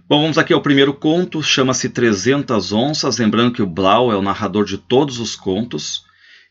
Bom, vamos aqui ao primeiro conto, chama-se 300 Onças, lembrando que o Blau é o narrador de todos os contos,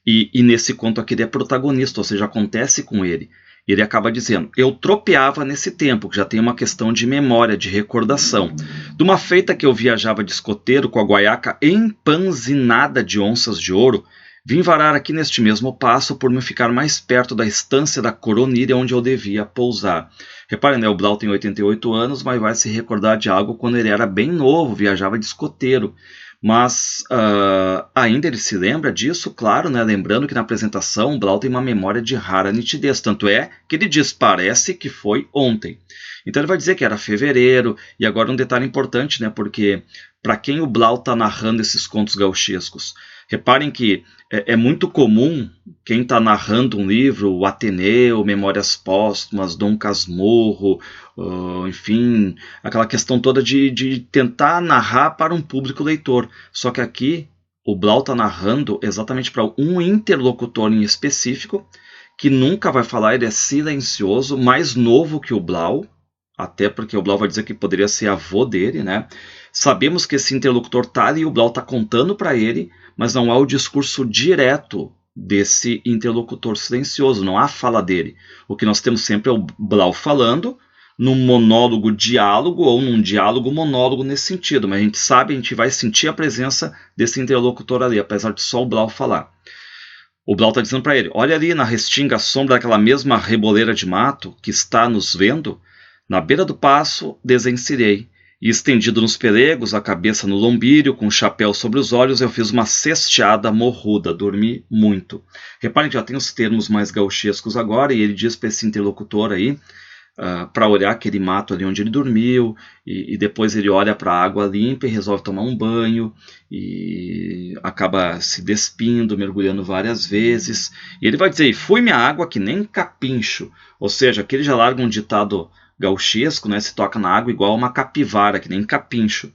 e nesse conto aqui ele é protagonista, ou seja, acontece com ele. Ele acaba dizendo, eu tropeava nesse tempo, que já tem uma questão de memória, de recordação, de uma feita que eu viajava de escoteiro com a guaiaca empanzinada de onças de ouro, vim varar aqui neste mesmo passo por me ficar mais perto da estância da coroníria onde eu devia pousar. Reparem, né, o Blau tem 88 anos, mas vai se recordar de algo quando ele era bem novo, viajava de escoteiro. Mas ainda ele se lembra disso, claro, né? Lembrando que na apresentação o Blau tem uma memória de rara nitidez. Tanto é que ele diz, parece que foi ontem. Então ele vai dizer que era fevereiro. E agora um detalhe importante, né? Porque para quem o Blau está narrando esses contos gauchescos, reparem que é muito comum quem está narrando um livro, o Ateneu, Memórias Póstumas, Dom Casmurro, enfim, aquela questão toda de tentar narrar para um público leitor. Só que aqui o Blau está narrando exatamente para um interlocutor em específico, que nunca vai falar, ele é silencioso, mais novo que o Blau, até porque o Blau vai dizer que poderia ser avô dele, né? Sabemos que esse interlocutor está ali, o Blau está contando para ele, mas não há o discurso direto desse interlocutor silencioso, não há fala dele. O que nós temos sempre é o Blau falando, num monólogo-diálogo ou num diálogo-monólogo nesse sentido, mas a gente sabe, a gente vai sentir a presença desse interlocutor ali, apesar de só o Blau falar. O Blau está dizendo para ele, olha ali na restinga a sombra daquela mesma reboleira de mato que está nos vendo, na beira do passo desencilhei, e estendido nos pelegos, a cabeça no lombírio, com o chapéu sobre os olhos, eu fiz uma cesteada morruda, dormi muito. Reparem que já tem os termos mais gauchescos agora, e ele diz para esse interlocutor aí, para olhar aquele mato ali onde ele dormiu, e depois ele olha para a água limpa e resolve tomar um banho, e acaba se despindo, mergulhando várias vezes. E ele vai dizer, fui minha água que nem capincho, ou seja, aqui ele já larga um ditado gauchesco, né, se toca na água igual uma capivara, que nem capincho.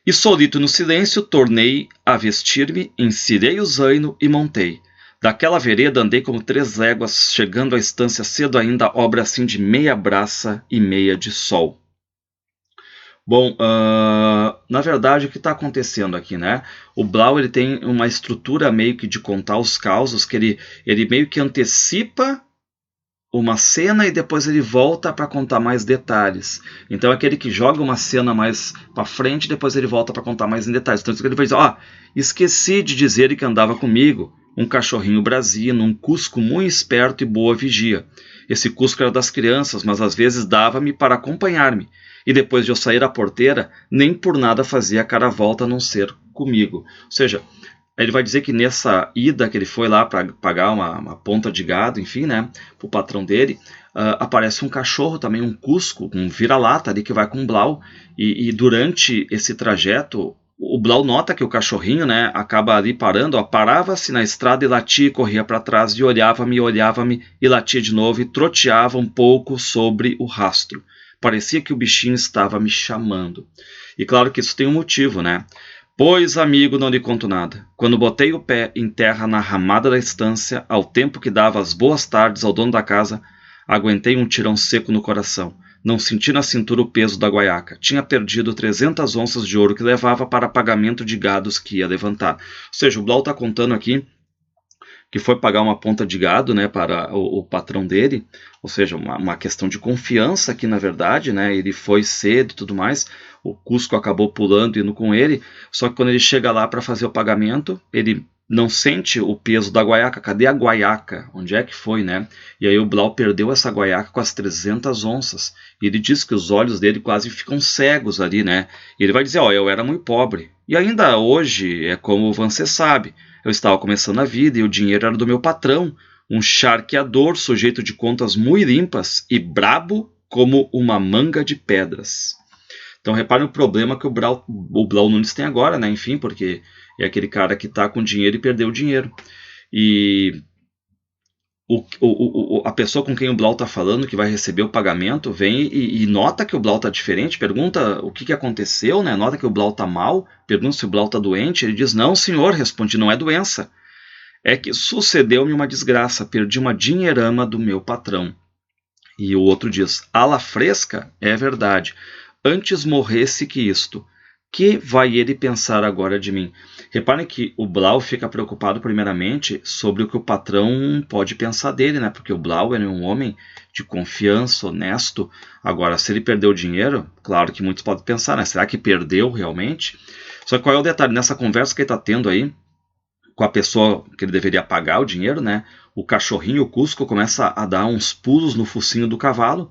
E solito no silêncio, tornei a vestir-me, encirei o zaino e montei. Daquela vereda andei como 3 léguas, chegando à estância cedo ainda, obra assim de meia braça e meia de sol. Bom, na verdade, o que está acontecendo aqui, né? O Blau ele tem uma estrutura meio que de contar os causos, que ele meio que antecipa uma cena e depois ele volta para contar mais detalhes. Então é aquele que joga uma cena mais para frente e depois ele volta para contar mais em detalhes. Então ele vai dizer, esqueci de dizer que andava comigo um cachorrinho brasino, um cusco muito esperto e boa vigia. Esse cusco era das crianças, mas às vezes dava-me para acompanhar-me. E depois de eu sair à porteira, nem por nada fazia a cara volta a não ser comigo. Ou seja, ele vai dizer que nessa ida que ele foi lá para pagar uma ponta de gado, enfim, né, para o patrão dele, aparece um cachorro também, um cusco, um vira-lata ali que vai com o Blau, e durante esse trajeto, o Blau nota que o cachorrinho, né, acaba ali parando, parava-se na estrada e latia e corria para trás, e olhava-me, e latia de novo, e troteava um pouco sobre o rastro. Parecia que o bichinho estava me chamando. E claro que isso tem um motivo, né? Pois, amigo, não lhe conto nada. Quando botei o pé em terra na ramada da estância, ao tempo que dava as boas tardes ao dono da casa, aguentei um tirão seco no coração. Não senti na cintura o peso da guaiaca. Tinha perdido 300 onças de ouro que levava para pagamento de gados que ia levantar. Ou seja, o Blau está contando aqui que foi pagar uma ponta de gado, né, para o patrão dele, ou seja, uma questão de confiança aqui na verdade, né, ele foi cedo e tudo mais, o Cusco acabou pulando e indo com ele, só que quando ele chega lá para fazer o pagamento, ele não sente o peso da guaiaca, cadê a guaiaca? Onde é que foi, né? E aí o Blau perdeu essa guaiaca com as 300 onças, e ele diz que os olhos dele quase ficam cegos ali, né? E ele vai dizer, eu era muito pobre, e ainda hoje é como você sabe, eu estava começando a vida e o dinheiro era do meu patrão, um charqueador, sujeito de contas muito limpas e brabo como uma manga de pedras. Então reparem o problema que o Blau Nunes tem agora, né? Enfim, porque é aquele cara que está com dinheiro e perdeu o dinheiro. E a pessoa com quem o Blau está falando, que vai receber o pagamento, vem e nota que o Blau está diferente, pergunta o que aconteceu, né? Nota que o Blau está mal, pergunta se o Blau está doente, ele diz, não senhor, responde, não é doença, é que sucedeu-me uma desgraça, perdi uma dinheirama do meu patrão. E o outro diz, ala fresca, é verdade, antes morresse que isto. Que vai ele pensar agora de mim? Reparem que o Blau fica preocupado primeiramente sobre o que o patrão pode pensar dele, né? Porque o Blau é um homem de confiança, honesto. Agora, se ele perdeu o dinheiro, claro que muitos podem pensar, né? Será que perdeu realmente? Só que qual é o detalhe? Nessa conversa que ele está tendo aí com a pessoa que ele deveria pagar o dinheiro, né? O cachorrinho, o Cusco, começa a dar uns pulos no focinho do cavalo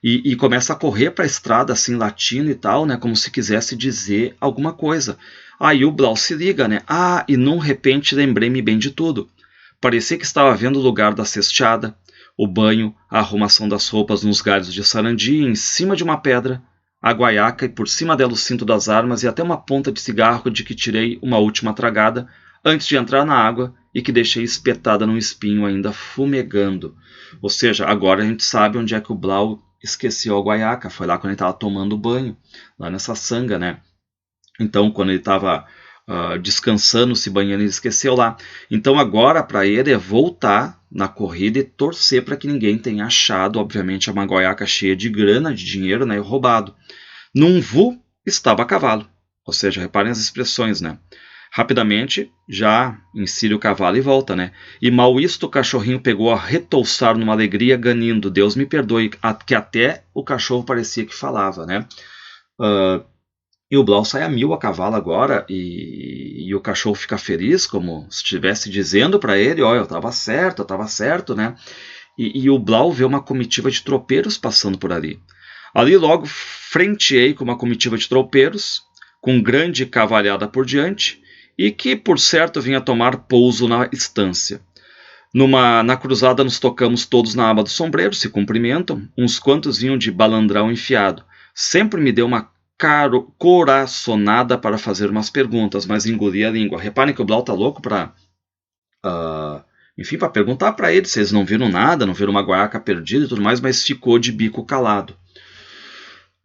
e começa a correr para a estrada, assim, latindo e tal, né? Como se quisesse dizer alguma coisa. Aí o Blau se liga, né? Ah, e num repente lembrei-me bem de tudo. Parecia que estava vendo o lugar da cesteada, o banho, a arrumação das roupas nos galhos de sarandi, em cima de uma pedra, a guaiaca e por cima dela o cinto das armas e até uma ponta de cigarro de que tirei uma última tragada antes de entrar na água e que deixei espetada num espinho ainda fumegando. Ou seja, agora a gente sabe onde é que o Blau esqueceu a guaiaca. Foi lá quando ele estava tomando banho, lá nessa sanga, né? Então, quando ele estava descansando, se banhando, ele esqueceu lá. Então, agora, para ele, é voltar na corrida e torcer para que ninguém tenha achado, obviamente, uma guaiaca cheia de grana, de dinheiro, né, e roubado. Num vu, estava a cavalo. Ou seja, reparem as expressões, né? Rapidamente, já insere o cavalo e volta, né? E mal isto, o cachorrinho pegou a retouçar numa alegria, ganindo. Deus me perdoe, que até o cachorro parecia que falava, né? E o Blau sai a mil a cavalo agora, e o cachorro fica feliz, como se estivesse dizendo para ele, olha, eu estava certo, né? E o Blau vê uma comitiva de tropeiros passando por ali. Ali logo frenteei com uma comitiva de tropeiros, com grande cavalhada por diante, e que, por certo, vinha tomar pouso na estância. Na cruzada nos tocamos todos na aba do sombreiro, se cumprimentam, uns quantos vinham de balandrão enfiado. Sempre me deu uma coraçonada para fazer umas perguntas, mas engoli a língua. Reparem que o Blau tá louco para enfim, para perguntar para eles se eles não viram nada, não viram uma guaiaca perdida e tudo mais, mas ficou de bico calado.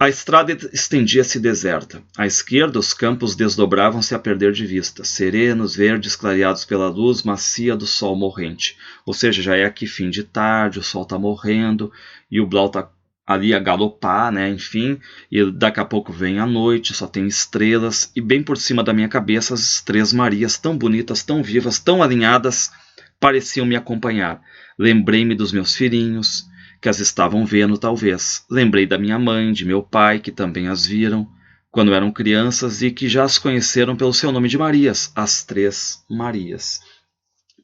A estrada estendia-se deserta. À esquerda, os campos desdobravam-se a perder de vista, serenos, verdes, clareados pela luz macia do sol morrente. Ou seja, já é aqui fim de tarde, o sol está morrendo, e o Blau está ali a galopar, né? Enfim, e daqui a pouco vem a noite, só tem estrelas, e bem por cima da minha cabeça as Três Marias, tão bonitas, tão vivas, tão alinhadas, pareciam me acompanhar. Lembrei-me dos meus filhinhos, que as estavam vendo talvez. Lembrei da minha mãe, de meu pai, que também as viram quando eram crianças e que já as conheceram pelo seu nome de Marias, as Três Marias.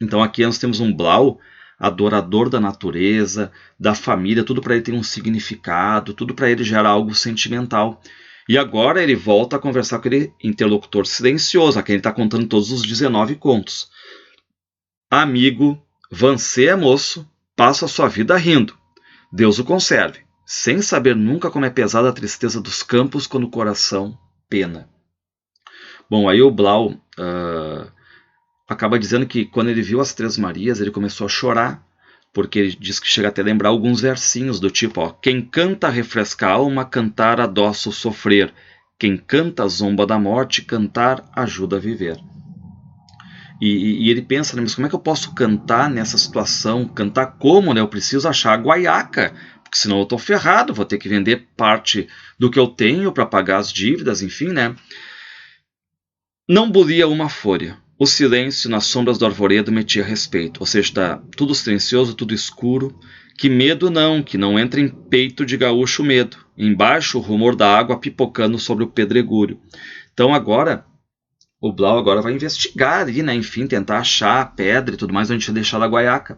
Então aqui nós temos um Blau adorador da natureza, da família, tudo para ele tem um significado, tudo para ele gera algo sentimental. E agora ele volta a conversar com aquele interlocutor silencioso, a quem ele está contando todos os 19 contos. Amigo, você é moço, passa a sua vida rindo. Deus o conserve, sem saber nunca como é pesada a tristeza dos campos quando o coração pena. Bom, aí o Blau acaba dizendo que quando ele viu as Três Marias, ele começou a chorar, porque ele diz que chega até a lembrar alguns versinhos do tipo, ó, quem canta refresca a alma, cantar adoça o sofrer. Quem canta zomba da morte, cantar ajuda a viver. E ele pensa, né, mas como é que eu posso cantar nessa situação? Cantar como, né? Eu preciso achar a guaiaca, porque senão eu estou ferrado, vou ter que vender parte do que eu tenho para pagar as dívidas, enfim, né? Não bulia uma folha. O silêncio nas sombras do arvoredo metia respeito, ou seja, está tudo silencioso, tudo escuro. Que medo não, que não entra em peito de gaúcho medo. Embaixo o rumor da água pipocando sobre o pedregulho. Então agora o Blau agora vai investigar ali, né? Enfim, tentar achar a pedra e tudo mais onde tinha deixado a guaiaca.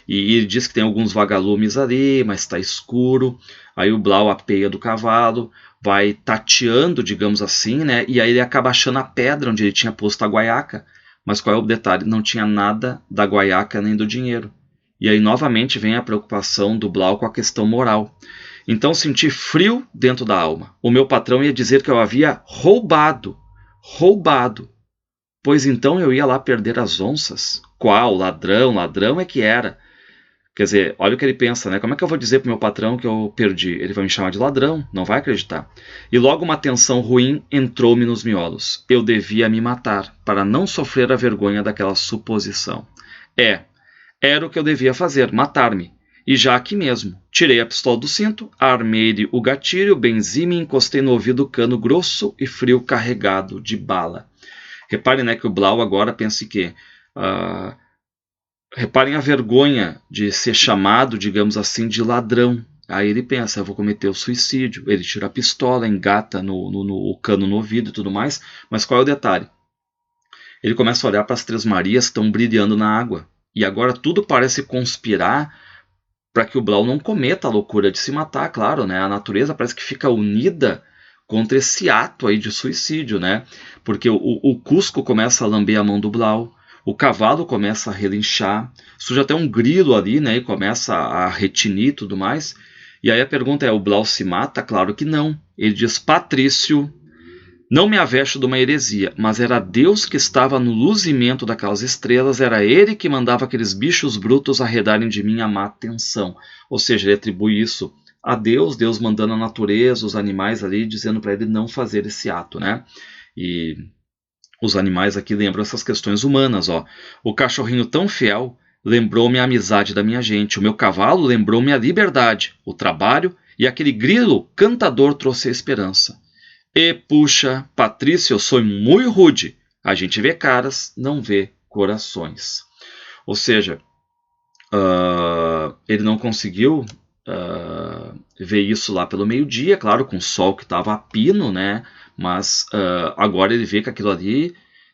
E ele diz que tem alguns vagalumes ali, mas está escuro. Aí o Blau apeia do cavalo, vai tateando, digamos assim, né? E aí ele acaba achando a pedra onde ele tinha posto a guaiaca. Mas qual é o detalhe? Não tinha nada da guaiaca nem do dinheiro. E aí novamente vem a preocupação do Blau com a questão moral. Então senti frio dentro da alma. O meu patrão ia dizer que eu havia roubado. Pois então eu ia lá perder as onças? Qual? Ladrão? Ladrão é que era. Quer dizer, olha o que ele pensa, né? Como é que eu vou dizer pro meu patrão que eu perdi? Ele vai me chamar de ladrão, não vai acreditar. E logo uma tensão ruim entrou-me nos miolos. Eu devia me matar, para não sofrer a vergonha daquela suposição. Era o que eu devia fazer, matar-me. e já aqui mesmo. Tirei a pistola do cinto, armei o gatilho, benzi-me e encostei no ouvido o cano grosso e frio carregado de bala. Reparem, né, que o Blau agora pensa que... reparem a vergonha de ser chamado, digamos assim, de ladrão. Aí ele pensa, eu vou cometer o suicídio. Ele tira a pistola, engata o cano no ouvido e tudo mais. Mas qual é o detalhe? Ele começa a olhar para as Três Marias que estão brilhando na água. E agora tudo parece conspirar para que o Blau não cometa a loucura de se matar, claro, né? A natureza parece que fica unida contra esse ato aí de suicídio, né? Porque o Cusco começa a lamber a mão do Blau, o cavalo começa a relinchar, surge até um grilo ali, né? E começa a retinir e tudo mais. E aí a pergunta é, o Blau se mata? Claro que não. Ele diz, Patrício, não me avesto de uma heresia, mas era Deus que estava no luzimento daquelas estrelas, era Ele que mandava aqueles bichos brutos arredarem de mim a má atenção. Ou seja, ele atribui isso a Deus, Deus mandando a natureza, os animais ali, dizendo para ele não fazer esse ato, né? E os animais aqui lembram essas questões humanas, ó. O cachorrinho tão fiel lembrou-me a amizade da minha gente, o meu cavalo lembrou-me a liberdade, o trabalho, e aquele grilo cantador trouxe a esperança. E, puxa, Patrício, eu sou muito rude. A gente vê caras, não vê corações. Ou seja, ele não conseguiu ver isso lá pelo meio-dia, claro, com o sol que estava a pino, né? Mas agora ele vê que aquilo ali,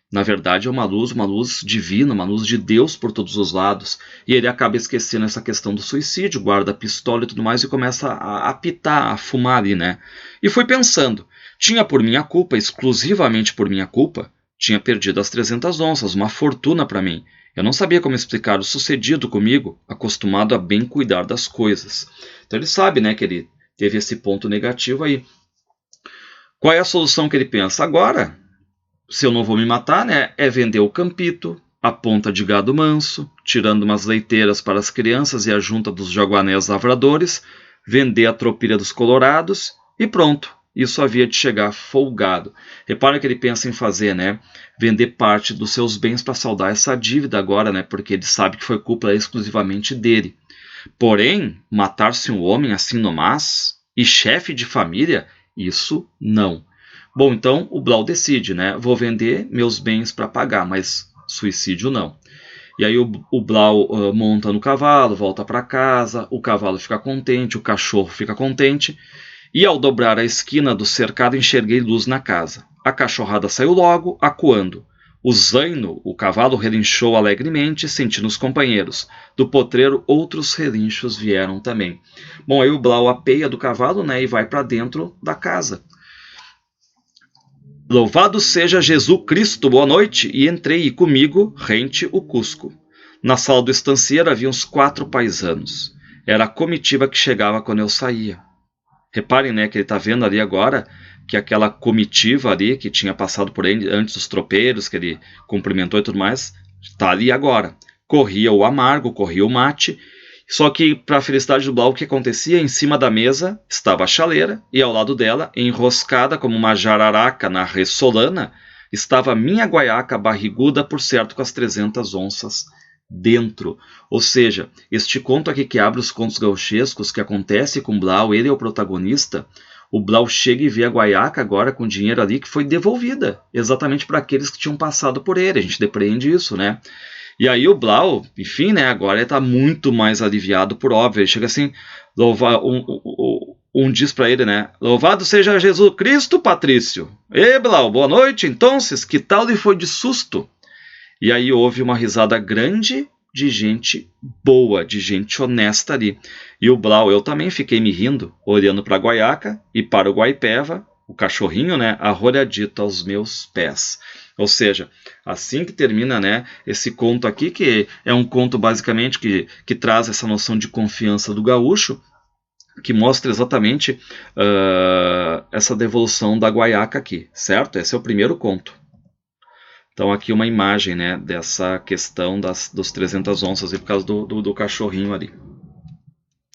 na verdade, é uma luz divina, uma luz de Deus por todos os lados. E ele acaba esquecendo essa questão do suicídio, guarda a pistola e tudo mais e começa a apitar, a fumar ali, né? E foi pensando... Tinha por minha culpa, exclusivamente por minha culpa, tinha perdido as 300 onças, uma fortuna para mim. Eu não sabia como explicar o sucedido comigo, acostumado a bem cuidar das coisas. Então ele sabe, né, que ele teve esse ponto negativo aí. Qual é a solução que ele pensa? Agora, se eu não vou me matar, né, é vender o campito, a ponta de gado manso, tirando umas leiteiras para as crianças e a junta dos jaguanés lavradores, vender a tropilha dos colorados e pronto. Isso havia de chegar folgado. Repara que ele pensa em fazer, né? Vender parte dos seus bens para saldar essa dívida agora, né? Porque ele sabe que foi culpa exclusivamente dele. Porém, matar-se um homem assim nomás, e chefe de família, isso não. Bom, então o Blau decide, né? Vou vender meus bens para pagar, mas suicídio não. E aí o Blau monta no cavalo, volta para casa, o cavalo fica contente, o cachorro fica contente. E ao dobrar a esquina do cercado enxerguei luz na casa. A cachorrada saiu logo, acuando. O zaino, o cavalo, relinchou alegremente, sentindo os companheiros. Do potreiro outros relinchos vieram também. Bom, aí o Blau apeia do cavalo, né, e vai para dentro da casa. Louvado seja Jesus Cristo, boa noite, e entrei, e comigo, rente o Cusco. Na sala do estancieiro havia uns 4 paisanos. Era a comitiva que chegava quando eu saía. Reparem, né, que ele está vendo ali agora que aquela comitiva ali que tinha passado por ele antes dos tropeiros, que ele cumprimentou e tudo mais, está ali agora. Corria o amargo, corria o mate, só que para a felicidade do Blau, o que acontecia? Em cima da mesa estava a chaleira e ao lado dela, enroscada como uma jararaca na ressolana, estava a minha guaiaca barriguda, por certo com as 300 onças dentro. Ou seja, este conto aqui que abre os contos gauchescos, que acontece com Blau, ele é o protagonista. O Blau chega e vê a guaiaca agora com dinheiro ali que foi devolvida, exatamente para aqueles que tinham passado por ele. A gente depreende isso, né? E aí o Blau, enfim, né, agora ele está muito mais aliviado, por óbvio. Ele chega assim, diz para ele, né? Louvado seja Jesus Cristo, Patrício. E Blau, boa noite, então, que tal lhe foi de susto? E aí houve uma risada grande de gente boa, de gente honesta ali. E o Blau, eu também fiquei me rindo, olhando para a guaiaca e para o Guaipeva, o cachorrinho, né, arrolhadito aos meus pés. Ou seja, assim que termina, né, esse conto aqui, que é um conto basicamente que traz essa noção de confiança do gaúcho, que mostra exatamente essa devolução da guaiaca aqui, certo? Esse é o primeiro conto. Então aqui uma imagem, né, dessa questão dos 300 onças e por causa do cachorrinho ali.